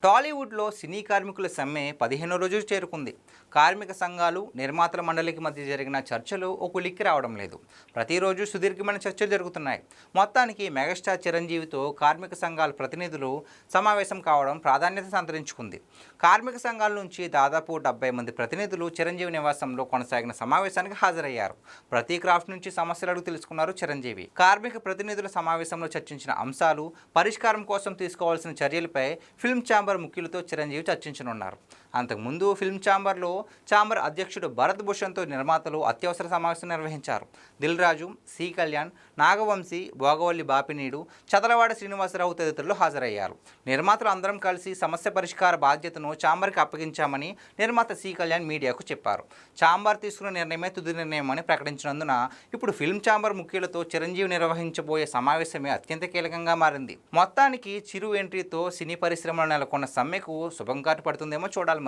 టాలీవుడ్లో సినీ కార్మికుల సమ్మె 15వ రోజుకు చేరుకుంది. కార్మిక సంఘాలు, నిర్మాతల మండలికి మధ్య జరిగిన చర్చలు ఒక కొలిక్కి రావడం లేదు. ప్రతిరోజు సుదీర్ఘమైన చర్చలు జరుగుతున్నాయి. మొత్తానికి మెగాస్టార్ చిరంజీవితో కార్మిక సంఘాల ప్రతినిధులు సమావేశం కావడం ప్రాధాన్యత సంతరించుకుంది. కార్మిక సంఘాల నుంచి దాదాపు 70 మంది ప్రతినిధులు చిరంజీవి నివాసంలో కొనసాగిన సమావేశానికి హాజరయ్యారు. ప్రతి క్రాఫ్ట్ నుంచి సమస్యలు అడుగు తెలుసుకున్నారు చిరంజీవి. కార్మిక ప్రతినిధుల సమావేశంలో చర్చించిన అంశాలు, పరిష్కారం కోసం తీసుకోవాల్సిన చర్యలపై ఫిల్మ్ ఛాంబర్ ముఖ్యులతో చిరంజీవి చర్చించనున్నారు. అంతకుముందు ఫిల్మ్ ఛాంబర్ అధ్యక్షుడు భరత్ భూషణ్తో నిర్మాతలు అత్యవసర సమావేశం నిర్వహించారు. దిల్ రాజు, సి కళ్యాణ్, నాగవంశీ, భోగవల్లి బాపినీడు, చదలవాడ శ్రీనివాసరావు తదితరులు హాజరయ్యారు. నిర్మాతలు అందరం కలిసి సమస్య పరిష్కార బాధ్యతను ఛాంబర్కి అప్పగించామని నిర్మాత సి కళ్యాణ్ మీడియాకు చెప్పారు. ఛాంబర్ తీసుకున్న నిర్ణయమే తుది నిర్ణయం అని ప్రకటించినందున ఇప్పుడు ఫిల్మ్ ఛాంబర్ ముఖ్యులతో చిరంజీవి నిర్వహించబోయే సమావేశమే అత్యంత కీలకంగా మారింది. మొత్తానికి చిరు ఎంట్రీతో సినీ పరిశ్రమలో నెలకొన్న సమ్మెకు శుభంకాటు పడుతుందేమో చూడాలి మరి.